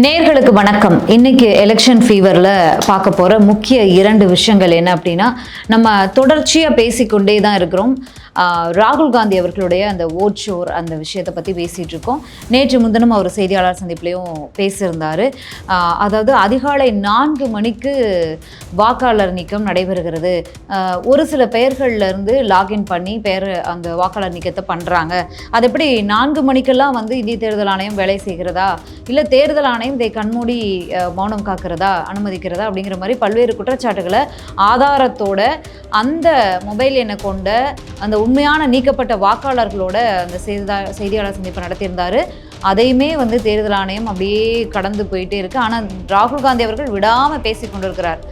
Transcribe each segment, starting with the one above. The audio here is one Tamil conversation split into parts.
நேர்களுக்கு வணக்கம். இன்னைக்கு எலெக்ஷன் ஃபீவரில் பார்க்க போகிற முக்கிய 2 விஷயங்கள் என்ன அப்படின்னா, நம்ம தொடர்ச்சியாக பேசிக்கொண்டே தான் இருக்கிறோம். ராகுல் காந்தி அவர்களுடைய அந்த ஓட் ஷோர் அந்த விஷயத்தை பற்றி பேசிகிட்டு இருக்கோம். நேற்று முன்தினம் அவர் செய்தியாளர் சந்திப்புலையும் பேசியிருந்தார். அதாவது அதிகாலை 4 மணிக்கு வாக்காளர் நீக்கம் நடைபெறுகிறது. ஒரு சில பெயர்கள்லேருந்து லாகின் பண்ணி அந்த வாக்காளர் நீக்கத்தை பண்ணுறாங்க. அது எப்படி 4 மணிக்கெல்லாம் இந்திய தேர்தல் ஆணையம் வேலை செய்கிறதா, இல்லை தேர்தல் ஆணையம் கண்மூடி மௌனம் காக்கிறதா, அனுமதிக்கிறதா அப்படிங்கிற மாதிரி பல்வேறு குற்றச்சாட்டுகளை ஆதாரத்தோட அந்த மொபைல் எண்ணை கொண்ட அந்த உண்மையான நீக்கப்பட்ட வாக்காளர்களோட அந்த செய்தியாளர் சந்திப்பு நடத்தியிருந்தார். அதையுமே தேர்தல் ஆணையம் அப்படியே கடந்து போயிட்டே இருக்கு. ஆனால் ராகுல் காந்தி அவர்கள் விடாமல் பேசி கொண்டிருக்கிறார்.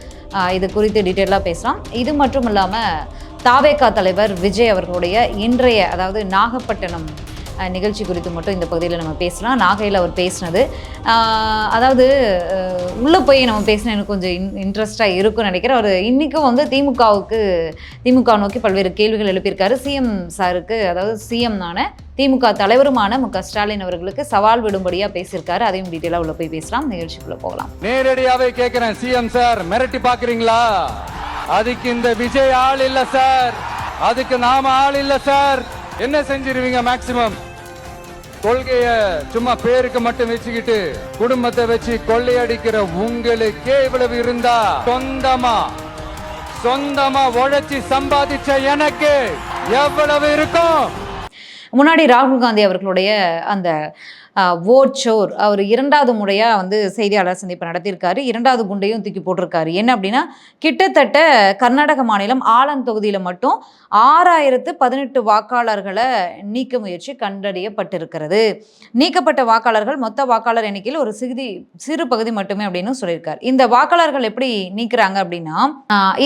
இது குறித்து டீட்டெயிலாக பேசலாம். இது மட்டும் இல்லாமல் தாவேகா தலைவர் விஜய் அவர்களுடைய இன்றைய அதாவது நாகப்பட்டினம் நிகழ்ச்சி குறித்து மட்டும் இந்த பகுதியில் நம்ம பேசலாம். நாகையில் அவர் பேசினது, அதாவது உள்ளே போய் நம்ம பேசின எனக்கு கொஞ்சம் இன்ட்ரெஸ்டாக இருக்கும்னு நினைக்கிறேன். அவர் இன்றைக்கும் திமுக நோக்கி பல்வேறு கேள்விகள் எழுப்பியிருக்காரு. சிஎம் சாருக்கு, அதாவது சிஎம்னான திமுக தலைவருமான மு.க.ஸ்டாலின் அவர்களுக்கு சவால் விடும்படியாக பேசியிருக்காரு. அதையும் டீட்டெயிலாக உள்ள போய் பேசலாம். நிகழ்ச்சிக்குள்ளே போகலாம். நேரடியாகவே கேட்குறேன், சிஎம் சார் மிரட்டி பார்க்குறீங்களா? அதுக்கு இந்த விஜய் ஆள் இல்லை சார், அதுக்கு நாம ஆள் இல்லை சார். என்ன செஞ்சிருவீங்க? மேக்சிமம் கொள்கைய சும்மா பேருக்கு மட்டும் வச்சுக்கிட்டு குடும்பத்தை வச்சு கொள்ளையடிக்கிற உங்களுக்கே இவ்வளவு இருந்தா, சொந்தமா உழைச்சி சம்பாதிச்ச எனக்கு எவ்வளவு இருக்கும்? முன்னாடி ராகுல் காந்தி அவர்களுடைய அந்த ஓட் ஷோர் அவர் 2வது முறையாக செய்தியாளர் சந்திப்பு நடத்தியிருக்காரு. 2வது குண்டையும் தூக்கி போட்டிருக்காரு. என்ன அப்படின்னா, கிட்டத்தட்ட கர்நாடக மாநிலம் ஆலன் தொகுதியில் மட்டும் 6018 வாக்காளர்களை நீக்க முயற்சி கண்டறியப்பட்டிருக்கிறது. நீக்கப்பட்ட வாக்காளர்கள் மொத்த வாக்காளர் எண்ணிக்கையில் ஒரு சிறு பகுதி மட்டுமே அப்படின்னு சொல்லியிருக்காரு. இந்த வாக்காளர்கள் எப்படி நீக்கிறாங்க அப்படின்னா,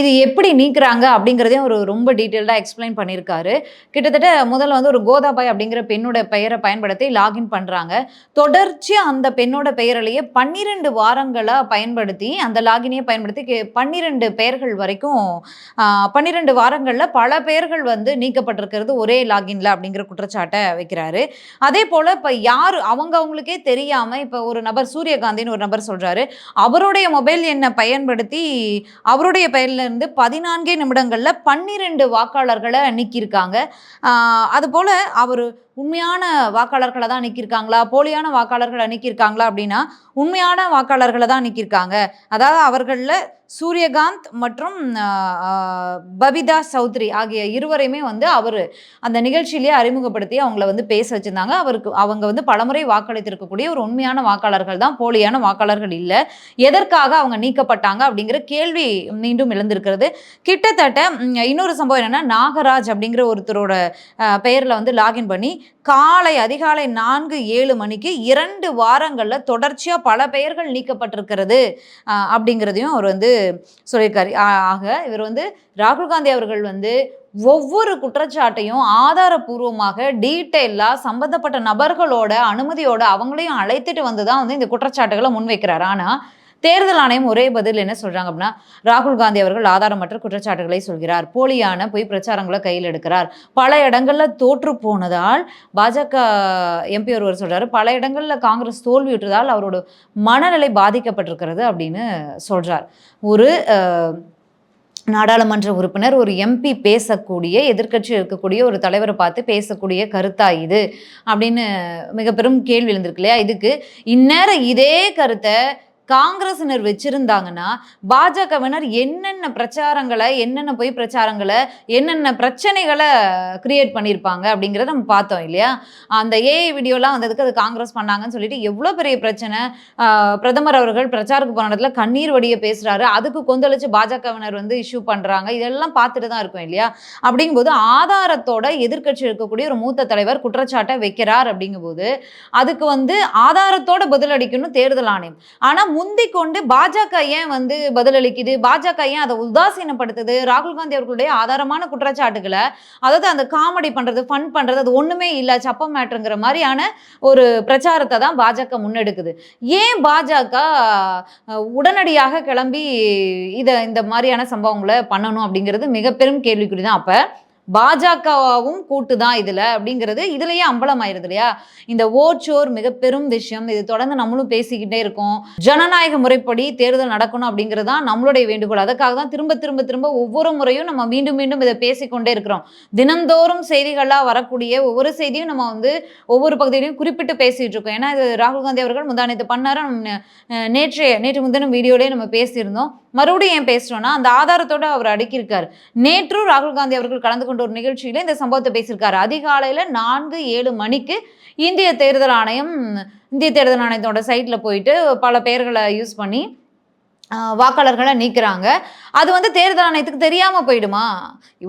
இது எப்படி நீக்கிறாங்க அப்படிங்கிறதையும் ஒரு ரொம்ப டீட்டெயில்டாக எக்ஸ்பிளைன் பண்ணியிருக்காரு. கிட்டத்தட்ட முதல்ல ஒரு கோதாபாய் அப்படிங்கிற பெண்ணோட பெயரை பயன்படுத்தி லாகின் பண்ணுறாங்க. தொடர்ச்சியா அந்த பெண்ணோட பெயரிலேயே 12 வாரங்களா பயன்படுத்தி அந்த லாகினையே பயன்படுத்தி 12 பெயர்கள் வரைக்கும் 12 வாரங்கள்ல பல பெயர்கள் நீக்கப்பட்டிருக்கிறது ஒரே லாகின்ல அப்படிங்கிற குற்றச்சாட்டை வைக்கிறாரு. அதே போல இப்ப யாரு அவங்களுக்கே தெரியாம இப்ப ஒரு நபர் சூரியகாந்தின்னு ஒரு நபர் சொல்றாரு, அவருடைய மொபைல் எண்ணை பயன்படுத்தி அவருடைய பெயர்ல இருந்து 14 நிமிடங்கள்ல 12 வாக்காளர்களை நீக்கியிருக்காங்க. அது போல அவரு உண்மையான வாக்காளர்களை தான் நீக்கியிருக்காங்களா, போலியான வாக்காளர்களை நீக்கியிருக்காங்களா அப்படின்னா உண்மையான வாக்காளர்களை தான் நீக்கியிருக்காங்க. அதாவது அவர்களில் சூரியகாந்த் மற்றும் பபிதா சௌத்ரி ஆகிய இருவரையுமே அவர் அந்த நிகழ்ச்சியிலேயே அறிமுகப்படுத்தி அவங்கள பேச வச்சிருந்தாங்க. அவங்க பலமுறை வாக்களித்திருக்கக்கூடிய ஒரு உண்மையான வாக்காளர்கள் தான், போலியான வாக்காளர்கள் இல்லை. எதற்காக அவங்க நீக்கப்பட்டாங்க அப்படிங்கிற கேள்வி மீண்டும் எழுந்திருக்கிறது. கிட்டத்தட்ட இன்னொரு சம்பவம் என்னன்னா, நாகராஜ் அப்படிங்கிற ஒருத்தரோட பெயரில் லாகின் பண்ணி அதிகாலை 4-7 மணிக்கு 2 வாரங்களில் தொடர்ச்சியாக பல பெயர்கள் நீக்கப்பட்டிருக்கிறது அப்படிங்கிறதையும் அவர் சொல்லியிருக்காரு. ஆக இவர் ராகுல் காந்தி அவர்கள் ஒவ்வொரு குற்றச்சாட்டையும் ஆதாரபூர்வமாக டீட்டெயிலாக சம்பந்தப்பட்ட நபர்களோட அனுமதியோட அவங்களையும் அழைத்துட்டு தான் இந்த குற்றச்சாட்டுகளை முன்வைக்கிறார். ஆனால் தேர்தல் ஆணையம் ஒரே பதில் என்ன சொல்றாங்க அப்படின்னா, ராகுல் காந்தி அவர்கள் ஆதாரமற்ற குற்றச்சாட்டுகளை சொல்கிறார், போலியான பொய் பிரச்சாரங்களை கையில் எடுக்கிறார், பல இடங்கள்ல தோற்று போனதால் பாஜக எம்பி ஒருவர் சொல்றாரு, பல இடங்கள்ல காங்கிரஸ் தோல்வியுற்றதால் அவரோட மனநிலை பாதிக்கப்பட்டிருக்கிறது அப்படின்னு சொல்றார். ஒரு நாடாளுமன்ற உறுப்பினர், ஒரு எம்பி பேசக்கூடிய, எதிர்க்கட்சி இருக்கக்கூடிய ஒரு தலைவரை பார்த்து பேசக்கூடிய கருத்தா இது அப்படின்னு மிக பெரும் கேள்வி எழுந்திருக்கு இல்லையா? இதுக்கு இந்நேரம் இதே கருத்தை காங்கிரசினர் வச்சிருந்தாங்கன்னா பாஜகவினர் என்னென்ன பிரச்சாரங்களை, என்னென்ன பொய் பிரச்சாரங்களை, என்னென்ன பிரச்சனைகளை கிரியேட் பண்ணியிருப்பாங்க அப்படிங்கிறத நம்ம பார்த்தோம் இல்லையா? அந்த ஏஐ வீடியோலாம் வந்ததுக்கு அது காங்கிரஸ் பண்ணாங்கன்னு சொல்லிட்டு எவ்வளோ பெரிய பிரச்சனை. பிரதமர் அவர்கள் பிரச்சாரத்துக்கு போன இடத்துல கண்ணீர் வடிய பேசுறாரு, அதுக்கு கொந்தளிச்சு பாஜகவினர் இஷ்யூ பண்றாங்க. இதெல்லாம் பார்த்துட்டு தான் இருக்கும் இல்லையா? அப்படிங்கும்போது ஆதாரத்தோட எதிர்க்கட்சி இருக்கக்கூடிய ஒரு மூத்த தலைவர் குற்றச்சாட்டை வைக்கிறார். அப்படிங்கும்போது அதுக்கு ஆதாரத்தோட பதிலளிக்கணும் தேர்தல் ஆணையம். ஆனா முந்திக் கொண்டு பாஜக ஏன் பதிலளிக்குது, பாஜக ஏன் அதை உதாசீனப்படுத்துது? ராகுல் காந்தி அவர்களுடைய ஆதாரமான குற்றச்சாட்டுகளை, அதாவது அந்த காமெடி பண்றது, ஃபன் பண்றது, அது ஒண்ணுமே இல்லை, சப்ப மேட்டருங்கிற மாதிரியான ஒரு பிரச்சாரத்தை தான் பாஜக முன்னெடுக்குது. ஏன் பாஜக உடனடியாக கிளம்பி இந்த மாதிரியான சம்பவங்களை பண்ணணும் அப்படிங்கிறது மிக பெரும் கேள்விக்குறி தான். அப்ப பாஜகவும் கூட்டு தான் இதுல அப்படிங்கிறது இதுலயே அம்பலம் ஆயிருது இல்லையா? இந்த ஓட்சோர் மிக பெரும் விஷயம். இது தொடர்ந்து நம்மளும் பேசிக்கிட்டே இருக்கோம். ஜனநாயக முறைப்படி தேர்தல் நடக்கணும் அப்படிங்கிறது தான் நம்மளுடைய வேண்டுகோள். அதற்காக தான் திரும்ப திரும்ப திரும்ப ஒவ்வொரு முறையும் நம்ம மீண்டும் மீண்டும் இதை பேசிக்கொண்டே இருக்கிறோம். தினந்தோறும் செய்திகளா வரக்கூடிய ஒவ்வொரு செய்தியும் நம்ம வந்து ஒவ்வொரு பகுதியிலையும் குறிப்பிட்டு பேசிட்டு இருக்கோம். ஏன்னா இது ராகுல் காந்தி அவர்கள் முந்தானேத்து பண்ணாரு. நேற்று முந்தின வீடியோலயே நம்ம பேசியிருந்தோம். மறுபடியும் ஏன் பேசுறோம்னா அந்த ஆதாரத்தோட அவர் அடுக்கியிருக்காரு. நேற்றும் ராகுல் காந்தி அவர்கள் கலந்து கொண்ட ஒரு நிகழ்ச்சியில இந்த சம்பவத்தை பேசியிருக்காரு. அதிகாலையில 4-7 மணிக்கு இந்திய தேர்தல் ஆணையத்தோட சைட்ல போயிட்டு பல பெயர்களை யூஸ் பண்ணி வாக்காளர்களை நீக்குறாங்க. அது வந்து தேர்தல் ஆணையத்துக்கு தெரியாம போயிடுமா?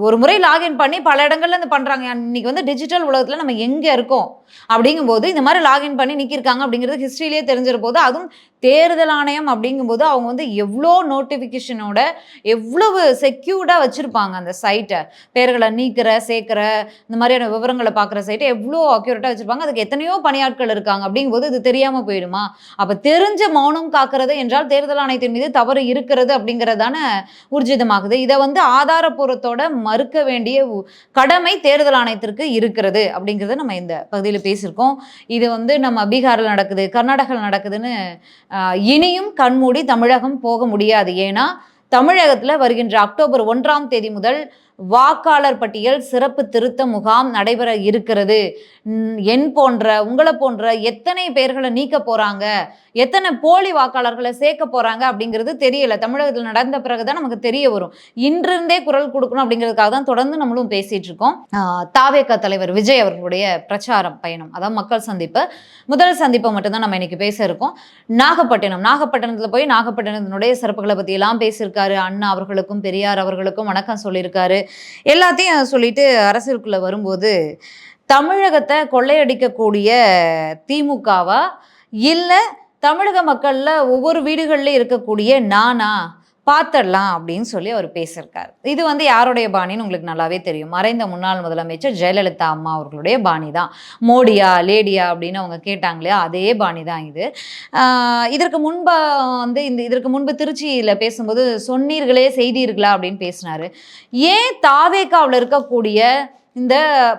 ஒரு முறை லாகின் பண்ணி பல இடங்கள்ல இருந்து பண்றாங்க. இன்னைக்கு வந்து டிஜிட்டல் உலகத்துல நம்ம எங்க இருக்கோம் அப்படிங்கும்போது இந்த மாதிரி லாகின் பண்ணி நீக்கியிருக்காங்க அப்படிங்கிறது ஹிஸ்டரியிலேயே தெரிஞ்சிட போது. அதுவும் தேர்தல் ஆணையம் அப்படிங்கும்போது அவங்க வந்து எவ்வளோ நோட்டிஃபிகேஷனோட எவ்வளவு செக்யூர்டா வச்சிருப்பாங்க அந்த சைட்டை. பெயர்களை நீக்கிற சேர்க்கிற இந்த மாதிரியான விவரங்களை பார்க்குற சைட்டை எவ்வளோ அக்யூரேட்டாக வச்சிருப்பாங்க. அதுக்கு எத்தனையோ பணியாட்கள் இருக்காங்க. அப்படிங்கும்போது இது தெரியாம போயிடுமா? அப்போ தெரிஞ்ச மௌனம் காக்கிறது என்றால் தேர்தல் ஆணையத்தின் மீது தவறு இருக்கிறது அப்படிங்கிறதான ஊர்ஜிதமாகுது. இதை வந்து ஆதாரப்பூர்வத்தோட மறுக்க வேண்டிய கடமை தேர்தல் ஆணையத்திற்கு இருக்கிறது அப்படிங்கிறத நம்ம இந்த பகுதியில் பேசியிருக்கோம். இது வந்து நம்ம பீகாரில் நடக்குது, கர்நாடகாவில் நடக்குதுன்னு இனியும் கண்மூடி தமிழகம் போக முடியாது. ஏன்னா தமிழகத்தில் வருகின்ற அக்டோபர் 1ஆம் தேதி முதல் வாக்காளர் பட்டியல் சிறப்பு திருத்த முகாம் நடைபெற இருக்கிறது. உங்களை போன்ற எத்தனை பேர்களை நீக்க போறாங்க, எத்தனை போலி வாக்காளர்களை சேர்க்க போறாங்க அப்படிங்கிறது தெரியல. தமிழகத்தில் நடந்த பிறகுதான் நமக்கு தெரிய வரும். இன்றிருந்தே குரல் கொடுக்கணும் அப்படிங்கிறதுக்காக தான் தொடர்ந்து நம்மளும் பேசிட்டு இருக்கோம். தாவேக தலைவர் விஜய் அவர்களுடைய பிரச்சாரம் பயணம், அதாவது மக்கள் சந்திப்பு, முதல் சந்திப்பை மட்டும்தான் நம்ம இன்னைக்கு பேச இருக்கோம். நாகப்பட்டினத்தில் போய் நாகப்பட்டினத்தினுடைய சிறப்புகளை பத்தி எல்லாம் பேசியிருக்காரு. அண்ணா அவர்களுக்கும் பெரியார் அவர்களுக்கும் வணக்கம் சொல்லியிருக்காரு. எல்லாத்தையும் சொல்லிட்டு அரசியலுக்குள்ள வரும்போது தமிழகத்தை கொள்ளையடிக்கக்கூடிய திமுகவா இல்லை தமிழக மக்கள்ல ஒவ்வொரு வீடுகள்ல இருக்கக்கூடிய நானா பார்த்துடலாம் அப்படின்னு சொல்லி அவர் பேசியிருக்காரு. இது வந்து யாருடைய பாணின்னு உங்களுக்கு நல்லாவே தெரியும். மறைந்த முன்னாள் முதலமைச்சர் ஜெயலலிதா அம்மா அவர்களுடைய பாணி தான். மோடியா லேடியா அப்படின்னு அவங்க கேட்டாங்களே அதே பாணி தான் இது. இதற்கு முன்பு திருச்சியில் பேசும்போது சொன்னீர்களே செய்தீர்களா அப்படின்னு பேசினாரு. ஏன் தாவேகாவில் இருக்கக்கூடிய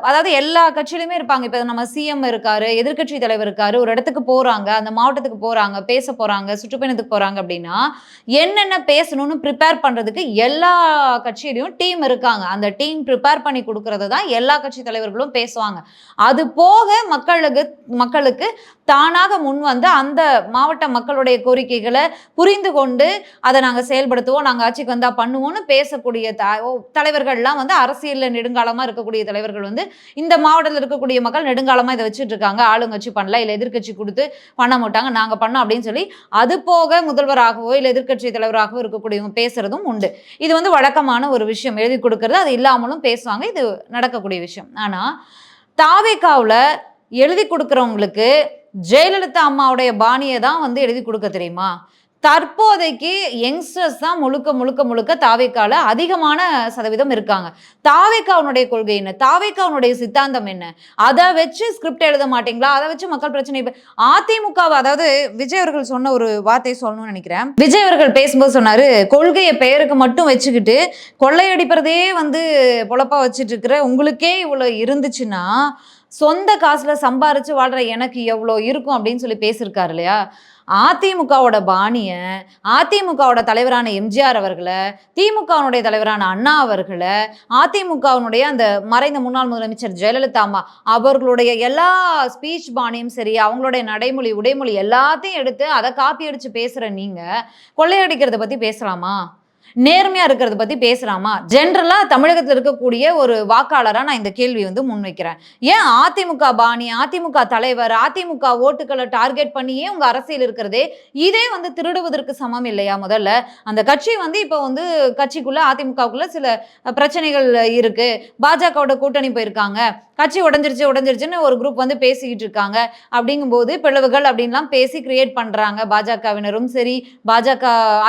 அதாவது எல்லா கட்சியிலுமே இருப்பாங்க. இப்போ நம்ம சிஎம் இருக்காரு, எதிர்கட்சி தலைவர் இருக்காரு, ஒரு இடத்துக்கு போறாங்க, அந்த மாவட்டத்துக்கு போறாங்க, பேச போறாங்க, சுற்றுப்பயணத்துக்கு போறாங்க அப்படின்னா என்னென்ன பேசணும்னு ப்ரிப்பேர் பண்றதுக்கு எல்லா கட்சியிலையும் டீம் இருக்காங்க. அந்த டீம் ப்ரிப்பேர் பண்ணி கொடுக்கறது தான் எல்லா கட்சி தலைவர்களும் பேசுவாங்க. அது போக மக்களுக்கு தானாக முன் வந்து அந்த மாவட்ட மக்களுடைய கோரிக்கைகளை புரிந்து கொண்டு அதை நாங்கள் செயல்படுத்துவோம், நாங்கள் ஆட்சிக்கு வந்தா பண்ணுவோம்னு பேசக்கூடிய தலைவர்கள்லாம் வந்து அரசியலில் நெடுங்காலமா இருக்கக்கூடிய தலைவர்கள் வந்து இந்த மாவட்டத்தில் இருக்கக்கூடிய மக்கள் நெடுங்காலமா இதை வச்சுட்டு இருக்காங்க. ஆளுங்கட்சி பண்ணல, இல்லை எதிர்கட்சி கொடுத்து பண்ண மாட்டாங்க, நாங்க பண்ணோம் அப்படின்னு சொல்லி அது போக முதல்வராகவோ இல்லை எதிர்கட்சி தலைவராகவோ இருக்கக்கூடியவங்க பேசுறதும் உண்டு. இது வந்து வழக்கமான ஒரு விஷயம். எழுதி கொடுக்கறது, அது இல்லாமலும் பேசுவாங்க, இது நடக்கக்கூடிய விஷயம். ஆனா தாவேகாவுல எழுதி கொடுக்குறவங்களுக்கு ஜெயலலிதா அம்மாவுடைய பாணியை தான் வந்து எழுதி கொடுக்க தெரியுமா? தற்போதைக்கு யங்ஸ்டர்ஸ் தான் முழுக்க தாவேகால அதிகமான சதவீதம் இருக்காங்க. தாவேகாவுடைய கொள்கை என்ன, தாவேகாவுடைய சித்தாந்தம் என்ன, அதை வச்சு ஸ்கிரிப்ட் எழுத மாட்டீங்களா? அதை வச்சு மக்கள் பிரச்சனை. அதிமுக, அதாவது விஜய் அவர்கள் சொன்ன ஒரு வார்த்தை சொல்லணும்னு நினைக்கிறேன். விஜய் அவர்கள் பேசும்போது சொன்னாரு, கொள்கையை பெயருக்கு மட்டும் வச்சுக்கிட்டு கொள்ளையடிப்பதே வந்து பொழப்பா வச்சுட்டு இருக்கிற உங்களுக்கே இவ்வளவு இருந்துச்சுன்னா சொந்த காசுல சம்பாரிச்சு வாழ்ற எனக்கு எவ்வளோ இருக்கும் அப்படின்னு சொல்லி பேசியிருக்காரு இல்லையா? அதிமுகவோட பாணிய, அதிமுகவோட தலைவரான எம்ஜிஆர் அவர்களை, திமுகவுடைய தலைவரான அண்ணா அவர்களை, அதிமுகவுடைய அந்த மறைந்த முன்னாள் முதலமைச்சர் ஜெயலலிதா அம்மா அவர்களுடைய எல்லா ஸ்பீச் பாணியும் சரி, அவங்களுடைய நடைமொழி உடைமொழி எல்லாத்தையும் எடுத்து அதை காப்பி அடிச்சு பேசுற நீங்க கொள்ளையடிக்கிறத பத்தி பேசலாமா? நேர்மையா இருக்கிறத பத்தி பேசலாமா? ஜென்ரலா தமிழகத்தில் இருக்கக்கூடிய ஒரு வாக்காளரா நான் இந்த கேள்வி வந்து முன்வைக்கிறேன். ஏன் அதிமுக பாணி, அதிமுக தலைவர், அதிமுக ஓட்டுகளை டார்கெட் பண்ணியே உங்க அரசியல் இருக்கிறதே இதே வந்து திருடுவதற்கு சமம் இல்லையா? முதல்ல அந்த கட்சி வந்து இப்போ வந்து கட்சிக்குள்ள அதிமுகவுக்குள்ள சில பிரச்சனைகள் இருக்கு, பாஜகவோட கூட்டணி போயிருக்காங்க, கட்சி உடஞ்சிருச்சுன்னு ஒரு குரூப் வந்து பேசிக்கிட்டு இருக்காங்க. அப்படிங்கும்போது பிளவுகள் அப்படின்லாம் பேசி கிரியேட் பண்றாங்க. பாஜகவினரும் சரி,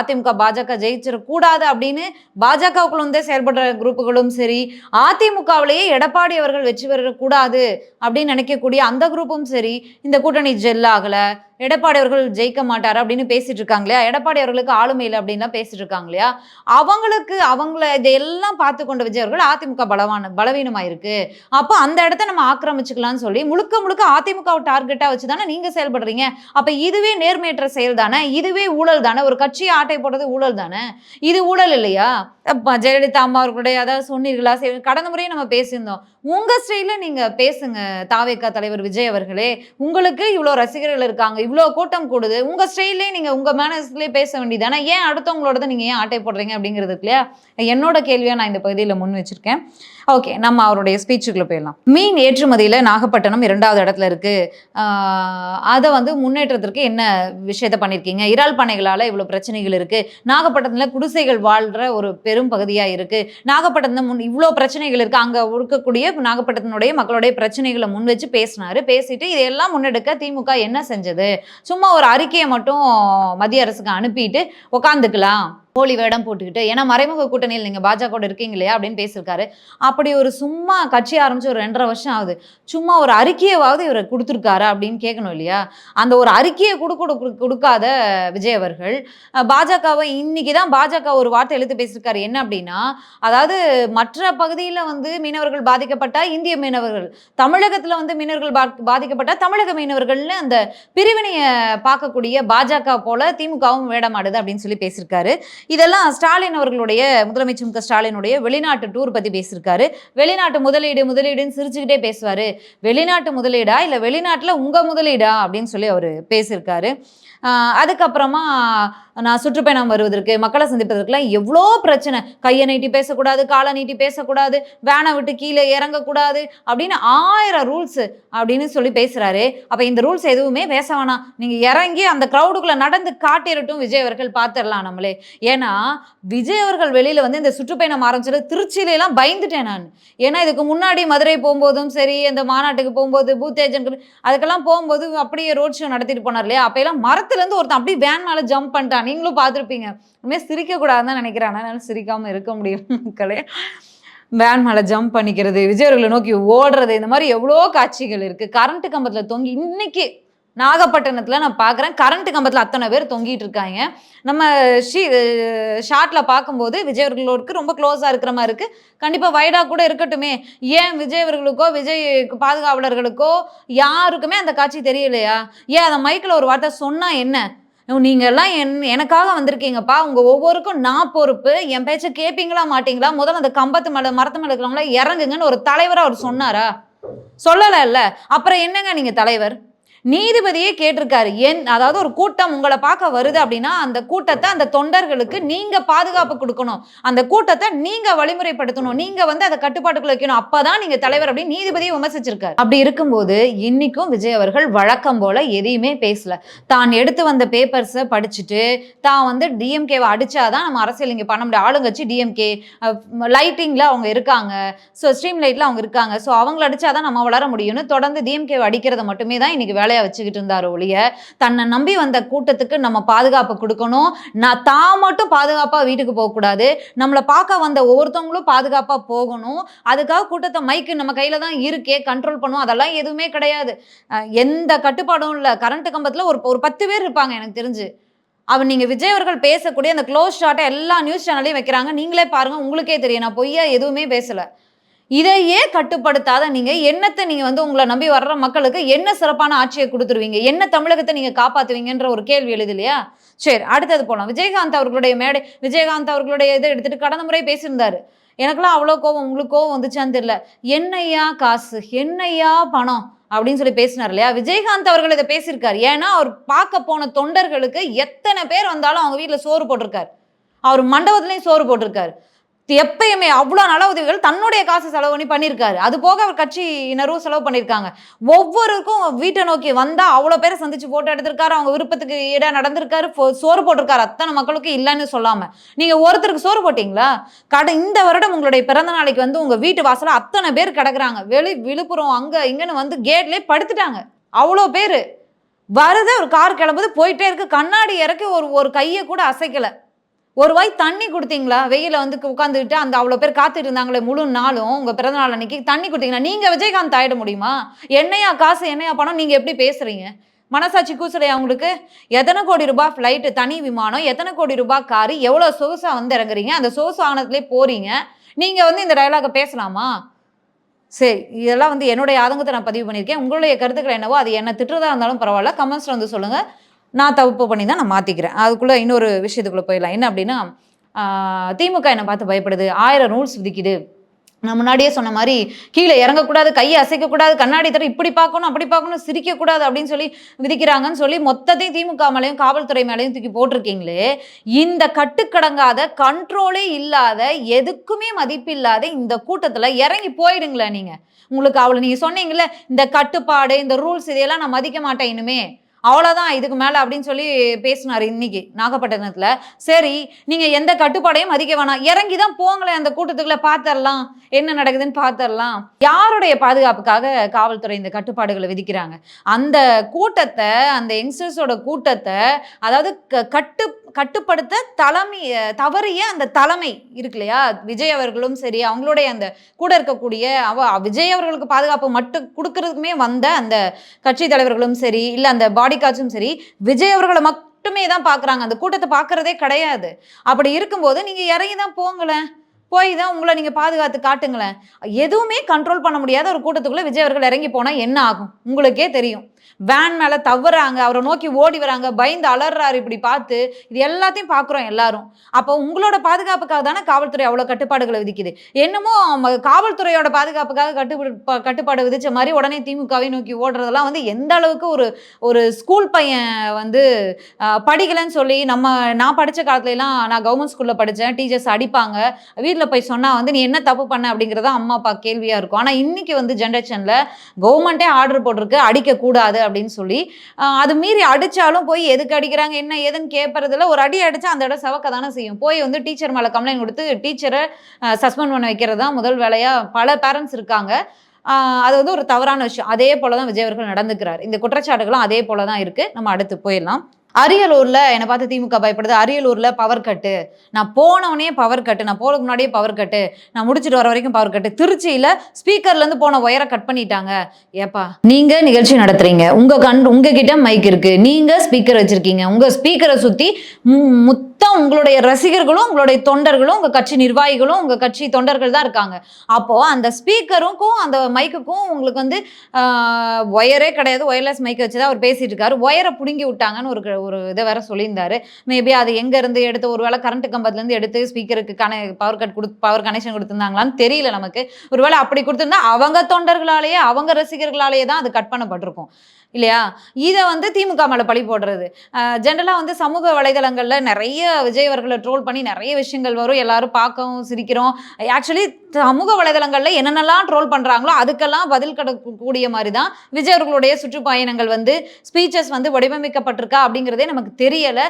அதிமுக பாஜக ஜெயிச்சிடக்கூடாது அப்படின்னு பாஜகவுக்குள்ள வந்து செயல்படுற குரூப்புகளும் சரி, அதிமுகவிலேயே எடப்பாடி அவர்கள் வெற்றி பெறக்கூடாது அப்படின்னு நினைக்கக்கூடிய அந்த குரூப்பும் சரி, இந்த கூட்டணி ஜெல் ஆகல, எடப்பாடி அவர்கள் ஜெயிக்க மாட்டார் அப்படின்னு பேசிட்டு இருக்காங்க இல்லையா, எடப்பாடி அவர்களுக்கு ஆளுமை இல்லை அப்படின்லாம் பேசிட்டு இருக்காங்க இல்லையா, அவங்கள இதையெல்லாம் பார்த்து கொண்ட விஜய் அவர்கள் அதிமுக பலவீனமா இருக்கு, அப்போ அந்த இடத்த நம்ம ஆக்கிரமிச்சுக்கலாம்னு சொல்லி முழுக்க முழுக்க அதிமுகவை டார்கெட்டா வச்சு தானே நீங்க செயல்படுறீங்க. அப்ப இதுவே நேர்மையற்ற செயல் தானே, இதுவே ஊழல் தானே, ஒரு கட்சியை ஆட்டை போடுறது ஊழல் தானே, இது ஊழல் இல்லையா? ஜெயலலிதா அம்மா அவர்களுடைய அதாவது சொன்னீர்களா, கடந்த முறையே நம்ம பேசியிருந்தோம். உங்க ஸ்டைல நீங்க பேசுங்க தாவேகா தலைவர் விஜய் அவர்களே, உங்களுக்கு இவ்வளோ ரசிகர்கள் இருக்காங்க, இவ்வளோ கூட்டம் கூடுது, உங்க ஸ்டைல்லே நீங்க உங்க மேனர்ஸ்லேயே பேச வேண்டியதானே, ஏன் அடுத்தவங்களோட நீங்க ஏன் ஆட்டை போடுறீங்க அப்படிங்கிறது இல்லையா என்னோட கேள்வியா நான் இந்த பகுதியில் முன் வச்சிருக்கேன். ஓகே, நம்ம அவருடைய ஸ்பீச்சுக்குள்ள போயிடலாம். மீன் ஏற்றுமதியில நாகப்பட்டினம் 2வது இடத்துல இருக்கு, அதை வந்து முன்னேற்றத்திற்கு என்ன விஷயத்த பண்ணியிருக்கீங்க, இறால் பண்ணைகளால இவ்வளவு பிரச்சனைகள் இருக்கு, நாகப்பட்டினத்துல குடிசைகள் வாழ்ற ஒரு பெரும் பகுதியா இருக்கு, நாகப்பட்டினம் இவ்வளோ பிரச்சனைகள் இருக்கு, அங்க இருக்கக்கூடிய நாகப்பட்டினத்துடைய மக்களுடைய பிரச்சனைகளை முன் வச்சு பேசினாரு. பேசிட்டு இதையெல்லாம் முன்னெடுக்க திமுக என்ன செஞ்சது, சும்மா ஒரு அறிக்கையை மட்டும் மத்திய அரசுக்கு அனுப்பிட்டு உட்காந்துக்கலாம் போலி வேடம் போட்டுக்கிட்டு, ஏன்னா மறைமுக கூட்டணியில் நீங்க பாஜக இருக்கீங்க இல்லையா அப்படின்னு பேசியிருக்காரு. அப்படி ஒரு சும்மா கட்சி ஆரம்பிச்சு ஒரு 2.5 வருஷம் ஆகுது, சும்மா ஒரு அறிக்கையாவது இவர் கொடுத்துருக்காரு அப்படின்னு கேட்கணும் இல்லையா. அந்த ஒரு அறிக்கையை கொடுக்காத விஜய் அவர்கள் பாஜகவை இன்னைக்கு தான் பாஜக ஒரு வார்த்தை எழுத்து பேசியிருக்காரு. என்ன அப்படின்னா, அதாவது மற்ற பகுதியில் வந்து மீனவர்கள் பாதிக்கப்பட்டா இந்திய மீனவர்கள், தமிழகத்தில் வந்து மீனவர்கள் பாதிக்கப்பட்டா தமிழக மீனவர்கள்னு அந்த பிரிவினையை பார்க்கக்கூடிய பாஜக போல திமுகவும் வேடமாடுது அப்படின்னு சொல்லி பேசியிருக்காரு. இதெல்லாம் ஸ்டாலின் அவர்களுடைய முதலமைச்சர் மு க ஸ்டாலினுடைய வெளிநாட்டு டூர் பத்தி பேசியிருக்காரு. வெளிநாட்டு முதலீடுன்னு சிரிச்சுக்கிட்டே பேசுவாரு. வெளிநாட்டு முதலீடா இல்ல வெளிநாட்டுல உங்க முதலீடா அப்படின்னு சொல்லி அவரு பேசியிருக்காரு. அதுக்கப்புறமா நான் சுற்றுப்பயணம் வருவதற்கு மக்களை சந்திப்பதற்குலாம் எவ்வளோ பிரச்சனை, கையை நீட்டி பேசக்கூடாது, காலை நீட்டி பேசக்கூடாது, வேனை விட்டு கீழே இறங்கக்கூடாது அப்படின்னு 1000 ரூல்ஸ் அப்படின்னு சொல்லி பேசுறாரு. அப்ப இந்த ரூல்ஸ் எதுவுமே பேச வேணாம், நீங்க இறங்கி அந்த கிரௌடுக்குள்ள நடந்து காட்டிடட்டும் விஜய் அவர்கள், பார்த்துடலாம் நம்மளே. ஏன்னா விஜய் அவர்கள் வெளியில வந்து இந்த சுற்றுப்பயணம் ஆரம்பிச்சது திருச்சியில எல்லாம் பயந்துட்டேன் நான். ஏன்னா இதுக்கு முன்னாடி மதுரை போகும்போதும் சரி, இந்த மாநாட்டுக்கு போகும்போது பூத் ஏஜென்ட் அதுக்கெல்லாம் போகும்போது அப்படியே ரோட் ஷோ நடத்திட்டு போனார் இல்லையா, அப்ப எல்லாம் மரத்துல இருந்து ஒருத்தன் அப்படியே வேன் மேல ஜம்ப் பண்ணிட்டான், நீங்களும் பார்த்துருப்பீங்க. உண்மையாக சிரிக்க கூடாதுன்னு நினைக்கிறேன், ஆனால் சிரிக்காம இருக்க முடியும் மக்களே. வேன் மேலே ஜம்ப் பண்ணிக்கிறது, விஜய் அவர்களை நோக்கி ஓடுறது, இந்த மாதிரி எவ்வளோ காட்சிகள் இருக்கு. கரண்ட் கம்பத்தில் தொங்கி இன்னைக்கு நாகப்பட்டினத்தில் நான் பார்க்குறேன், கரண்ட் கம்பத்தில் அத்தனை பேர் தொங்கிட்டு இருக்காங்க. நம்ம ஷார்ட்ல பார்க்கும்போது விஜய் அவர்களுக்கு ரொம்ப க்ளோஸாக இருக்கிற மாதிரி இருக்கு. கண்டிப்பாக வைடாக கூட இருக்கட்டுமே, ஏன் விஜய் அவர்களுக்கோ விஜய் பாதுகாவலர்களுக்கோ யாருக்குமே அந்த காட்சி தெரியலையா? ஏன் அந்த மைக்கில் ஒரு வார்த்தை சொன்னா என்ன, நீங்க எல்லாம் எனக்காக வந்திருக்கீங்கப்பா, உங்க ஒவ்வொருக்கும் நான் பொறுப்பு, என் பேச்ச கேட்பீங்களா மாட்டீங்களா, முதல்ல அந்த கம்பத்து மேல மரத்து மேல இருக்கிறவங்கள இறங்குங்கன்னு ஒரு தலைவரா அவர் சொன்னாரா? சொல்லல இல்ல. அப்புறம் என்னங்க நீங்க தலைவர்? நீதிபதியே கேட்டிருக்காரு. அதாவது ஒரு கூட்டம் உங்களை பார்க்க வருது அப்படின்னா அந்த கூட்டத்தை அந்த தொண்டர்களுக்கு நீங்க பாதுகாப்பு கொடுக்கணும், அந்த கூட்டத்தை நீங்க வழிமுறைப்படுத்தணும், நீங்க வந்து அதை கட்டுப்பாட்டுக்குள்ள வைக்கணும், அப்பதான் நீங்க தலைவர் அப்படின்னு நீதிபதியை விமர்சிச்சிருக்காரு. அப்படி இருக்கும்போது இன்னைக்கும் விஜய் அவர்கள் வழக்கம் போல எதையுமே பேசல. தான் எடுத்து வந்த பேப்பர்ஸை படிச்சுட்டு தான் வந்து டிஎம்கேவை அடிச்சாதான் நம்ம அரசியல் இங்கே பண்ண முடியும். ஆளுங்கட்சி டிஎம்கே லைட்டிங்ல அவங்க இருக்காங்க, ஸோ ஸ்ட்ரீம் லைட்ல அவங்க இருக்காங்க, ஸோ அவங்கள அடிச்சாதான் நம்ம வளர முடியும்னு தொடர்ந்து டிஎம்கேவை அடிக்கிறத மட்டுமே தான் இன்னைக்கு வேலையா வச்சுக்கிட்டு இருந்தாரு ஒழிய, தன்னை நம்பி வந்த கூட்டத்துக்கு நம்ம பாதுகாப்பு கொடுக்கணும், நான் தான் மட்டும் பாதுகாப்பா வீட்டுக்கு போகக்கூடாது, நம்மளை பார்க்க வந்த ஒவ்வொருத்தவங்களும் பாதுகாப்பா போகணும், அதுக்காக கூட்டத்தை மைக்கு நம்ம கையில தான் இருக்கே கண்ட்ரோல் பண்ணுவோம், அதெல்லாம் எதுவுமே கிடையாது. எந்த கட்டுப்பாடும் இல்லை. கரண்ட் கம்பத்துல ஒரு 10 பேர் இருப்பாங்க எனக்கு தெரிஞ்சு. நீங்க விஜய் அவர்கள் பேசக்கூடிய அந்த க்ளோஸ் ஷாட்டை எல்லா நியூஸ் சேனல்லையும் வைக்கிறாங்க, நீங்களே பாருங்க, உங்களுக்கே தெரியும், நான் பொய்யா எதுவுமே பேசல. இதையே கட்டுப்படுத்தாத நீங்க என்னத்தை நீங்க வந்து உங்களை நம்பி வர்ற மக்களுக்கு என்ன சிறப்பான ஆட்சியை கொடுத்துருவீங்க, என்ன தமிழகத்தை நீங்க காப்பாத்துவீங்கன்ற ஒரு கேள்வி எழுது இல்லையா? சரி, அடுத்தது போலாம். விஜயகாந்த் அவர்களுடைய மேடை, விஜயகாந்த் அவர்களுடைய இதை எடுத்துட்டு கடந்த முறை பேசியிருந்தாரு. எனக்குலாம் அவ்வளோ கோவம், உங்களுக்கு கோவம் வந்துச்சான்னு தெரியல. என்னையா காசு, என்னையா பணம் அப்படின்னு சொல்லி பேசினார் இல்லையா? விஜயகாந்த் அவர்கள் இதை பேசியிருக்காரு. ஏன்னா அவர் பார்க்க போன தொண்டர்களுக்கு எத்தனை பேர் வந்தாலும் அவங்க வீட்டில் சோறு போட்டிருக்காரு, அவர் மண்டபத்திலையும் சோறு போட்டிருக்காரு. எப்பயுமே அவ்வளோ நல உதவிகள் தன்னுடைய காசு செலவு பண்ணி பண்ணியிருக்காரு. அது போக அவர் கட்சியினரும் செலவு பண்ணியிருக்காங்க. ஒவ்வொருக்கும் வீட்டை நோக்கி வந்தா அவ்வளோ பேரை சந்திச்சு போட்டோ எடுத்திருக்காரு, அவங்க விருப்பத்துக்கு ஈடாக நடந்திருக்காரு, சோறு போட்டிருக்காரு அத்தனை மக்களுக்கு இல்லைன்னு சொல்லாம. நீங்க ஒருத்தருக்கு சோறு போட்டீங்களா? இந்த வருடம் உங்களுடைய பிறந்த நாளைக்கு வந்து உங்க வீட்டு வாசல அத்தனை பேர் கிடக்குறாங்க, விழுப்புரம் அங்க இங்கன்னு வந்து கேட்லேயே படுத்துட்டாங்க, அவ்வளோ பேர் வருது. ஒரு கார் கிளம்புது போயிட்டே இருக்கு, கண்ணாடி இறக்கி ஒரு கையை கூட அசைக்கல. ஒரு வாய் தண்ணி கொடுத்தீங்களா? வெயில வந்து உட்காந்துக்கிட்டு அந்த அவ்வளோ பேர் காத்துட்டு இருந்தாங்களே முழு நாளும், உங்க பிறந்த நாள் அன்னைக்கு தண்ணி கொடுத்தீங்கன்னா நீங்க விஜயகாந்த் ஆயிட முடியுமா? என்னையா காசு, என்னையா பணம், நீங்க எப்படி பேசுறீங்க? மனசாட்சி கூசலையா உங்களுக்கு? எத்தனை கோடி ரூபாய் ஃப்ளைட்டு, தனி விமானம், எத்தனை கோடி ரூபாய் காரு, எவ்வளோ சொகுசா வந்து இறங்குறீங்க, அந்த சொகுசு வாகனத்திலே போறீங்க. நீங்க வந்து இந்த டயலாக பேசலாமா? சரி, இதெல்லாம் வந்து என்னுடைய ஆதங்கத்தை நான் பதிவு பண்ணியிருக்கேன். உங்களுடைய கருத்துக்கள் என்னவோ அது என்ன திட்டுறதா இருந்தாலும் பரவாயில்ல, கமெண்ட்ஸில் வந்து சொல்லுங்கள். நான் தப்பு பண்ணி தான் நான் மாற்றிக்கிறேன். அதுக்குள்ளே இன்னொரு விஷயத்துக்குள்ளே போயிடலாம். என்ன அப்படின்னா, திமுக என்னை பார்த்து பயப்படுது, 1000 ரூல்ஸ் விதிக்குது. நான் முன்னாடியே சொன்ன மாதிரி கீழே இறங்கக்கூடாது, கையை அசைக்கக்கூடாது, கண்ணாடி தர இப்படி பார்க்கணும் அப்படி பார்க்கணும், சிரிக்கக்கூடாது அப்படின்னு சொல்லி விதிக்கிறாங்கன்னு சொல்லி மொத்தத்தையும் திமுக மேலேயும் காவல்துறை மேலேயும் தூக்கி போட்டிருக்கீங்களே. இந்த கட்டுக்கடங்காத, கண்ட்ரோலே இல்லாத, எதுக்குமே மதிப்பில்லாத இந்த கூட்டத்தில் இறங்கி போயிடுங்களேன். நீங்கள் உங்களுக்கு அவ்வளோ நீங்கள் சொன்னீங்களே இந்த கட்டுப்பாடு, இந்த ரூல்ஸ், இதையெல்லாம் நான் மதிக்க மாட்டேன் இனிமே, அவ்வளோதான் இதுக்கு மேலே அப்படின்னு சொல்லி பேசினார் இன்னைக்கு நாகப்பட்டினத்தில். சரி, நீங்கள் எந்த கட்டுப்பாடையும் மதிக்க வேணாம், இறங்கி தான் போங்களேன் அந்த கூட்டத்துக்குள்ளே, பார்த்துடலாம் என்ன நடக்குதுன்னு பார்த்துடலாம். யாருடைய பாதுகாப்புக்காக காவல்துறை இந்த கட்டுப்பாடுகளை விதிக்கிறாங்க? அந்த கூட்டத்தை, அந்த யங்ஸ்டர்ஸோட கூட்டத்தை, அதாவது கட்டுப்படுத்த தவறிய அந்த தலைமை இருக்கு இல்லையா, விஜய் அவர்களும் சரி, அவங்களுடைய அந்த கூட இருக்கக்கூடிய விஜய் அவர்களுக்கு பாதுகாப்பு மட்டும் கொடுக்கறதுக்குமே வந்த அந்த கட்சி தலைவர்களும் சரி, இல்லை அந்த பாடி கார்ட்ஸும் சரி, விஜய் அவர்களை மட்டுமே தான் பார்க்குறாங்க, அந்த கூட்டத்தை பார்க்குறதே கிடையாது. அப்படி இருக்கும்போது நீங்கள் இறங்கி தான் போங்களேன், போய் தான் உங்களை நீங்கள் பாதுகாத்து காட்டுங்களேன். எதுவுமே கண்ட்ரோல் பண்ண முடியாத ஒரு கூட்டத்துக்குள்ளே விஜய் அவர்கள் இறங்கி போனால் என்ன ஆகும் உங்களுக்கே தெரியும். வேன் மேலே தவறாங்க, அவரை நோக்கி ஓடி வராங்க, பயந்து அலறாரு, இப்படி பார்த்து இது எல்லாத்தையும் பார்க்குறோம் எல்லாரும். அப்போ உங்களோட பாதுகாப்புக்காக தானே காவல்துறை அவ்வளோ கட்டுப்பாடுகளை விதிக்குது. என்னமோ காவல்துறையோட பாதுகாப்புக்காக கட்டுப்பாடு விதிச்ச மாதிரி உடனே திமுகவை நோக்கி ஓடுறதெல்லாம் வந்து எந்த அளவுக்கு ஒரு ஸ்கூல் பையன் வந்து படிக்கலைன்னு சொல்லி, நான் படித்த காலத்துலலாம் நான் கவர்மெண்ட் ஸ்கூலில் படித்தேன், டீச்சர்ஸ் அடிப்பாங்க, வீட்டில் போய் சொன்னால் வந்து நீ என்ன தப்பு பண்ண அப்படிங்கிறத அம்மா அப்பா கேள்வியாக இருக்கும். ஆனால் இன்னைக்கு வந்து ஜென்ரேஷனில் கவர்மெண்ட்டே ஆர்டர் போட்டிருக்கு அடிக்கக்கூடாது அப்படின்னு சொல்லி, அது மீறி அடிச்சாலும் போய் எதுக்கு அடிக்கிறாங்க என்ன ஏதுன்னு கேட்பறதுல, ஒரு அடி அடிச்சா அந்த இடம் சவக்க தானே செய்யும். போய் வந்து டீச்சர் மேலே கம்ப்ளைண்ட் கொடுத்து டீச்சரை சஸ்பெண்ட் பண்ண வைக்கிறது தான் முதல் வேலையாக பல பேரண்ட்ஸ் இருக்காங்க. அது வந்து ஒரு தவறான விஷயம். அதே போல தான் விஜய் அவர்கள் நடந்துக்கிறார். இந்த குற்றச்சாட்டுகளும் அதே போல தான் இருக்கு. நம்ம அடுத்து போயிடலாம். அரியலூர்ல என்னை பார்த்து திமுக பயப்படுது. அரியலூர்ல பவர் கட்டு, நான் போனவனே பவர் கட்டு, நான் போறதுக்கு முன்னாடியே பவர் கட்டு, நான் முடிச்சுட்டு வர வரைக்கும் பவர் கட்டு. திருச்சியில ஸ்பீக்கர்ல இருந்து போன ஒயரை கட் பண்ணிட்டாங்க. ஏப்பா, நீங்க நிகழ்ச்சி நடத்துறீங்க, உங்ககிட்ட மைக் இருக்கு, நீங்க ஸ்பீக்கர் வச்சிருக்கீங்க, உங்க ஸ்பீக்கரை சுத்தி மொத்தம் உங்களுடைய ரசிகர்களும் உங்களுடைய தொண்டர்களும் உங்க கட்சி நிர்வாகிகளும் உங்க கட்சி தொண்டர்கள் தான் இருக்காங்க. அப்போ அந்த ஸ்பீக்கருக்கும் அந்த மைக்குக்கும் உங்களுக்கு வந்து ஒயரே கிடையாது, ஒயர்லெஸ் மைக் வச்சுதான் அவர் பேசிட்டு இருக்காரு. ஒயரை பிடுங்கி விட்டாங்கன்னு ஒரு இதை வேற சொல்லியிருந்தாரு. மேபி அது எங்க இருந்து எடுத்து, ஒருவேளை கரண்ட் கம்பத்துல இருந்து எடுத்து ஸ்பீக்கருக்கு பவர் கனெக்ஷன் கொடுத்திருந்தாங்களான்னு தெரியல நமக்கு. ஒருவேளை அப்படி கொடுத்திருந்தா அவங்க தொண்டர்களாலேயே, அவங்க ரசிகர்களாலேயே தான் அது கட் பண்ணப்பட்டிருக்கும் இல்லையா? இதை வந்து திமுக மேலே பழி போடுறது. ஜென்ரலாக வந்து சமூக வலைதளங்களில் நிறைய விஜய் அவர்களை ட்ரோல் பண்ணி நிறைய விஷயங்கள் வரும், எல்லாரும் பார்க்கவும் சிரிக்கிறோம். ஆக்சுவலி சமூக வலைதளங்களில் என்னென்னலாம் ட்ரோல் பண்ணுறாங்களோ அதுக்கெல்லாம் பதில் கிடைக்கக்கூடிய மாதிரி தான் விஜய் அவர்களுடைய சுற்றுப்பயணங்கள் வந்து ஸ்பீச்சஸ் வந்து வடிவமைக்கப்பட்டிருக்கா அப்படிங்கிறதே நமக்கு தெரியலை.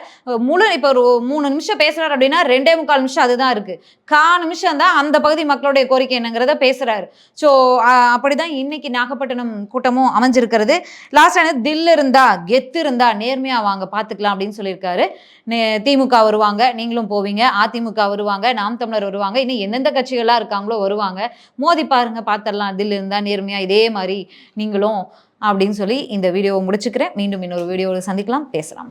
இப்போ ஒரு 3 நிமிஷம் பேசுகிறார் அப்படின்னா 2.25 நிமிஷம் அதுதான் இருக்குது. 1/4 நிமிஷம் தான் அந்த பகுதி மக்களுடைய கோரிக்கை என்னங்கிறத பேசுகிறாரு. ஸோ அப்படி தான் இன்னைக்கு நாகப்பட்டினம் கூட்டமும் அமைஞ்சிருக்கிறது. தில் இருந்தா, கெத்து இருந்தா நேர்மையா வாங்க பார்த்துக்கலாம் அப்படின்னு சொல்லியிருக்காரு. திமுக வருவாங்க, நீங்களும் போவீங்க, அதிமுக வருவாங்க, நாம் தமிழர் வருவாங்க, இன்னும் எந்தெந்த கட்சிகள்லாம் இருக்காங்களோ வருவாங்க, மோதி பாருங்க பார்த்துடலாம், தில் இருந்தா நேர்மையா இதே மாதிரி நீங்களும் அப்படின்னு சொல்லி இந்த வீடியோவை முடிச்சுக்கிறேன். மீண்டும் இன்னொரு வீடியோவில் சந்திக்கலாம், பேசலாம்.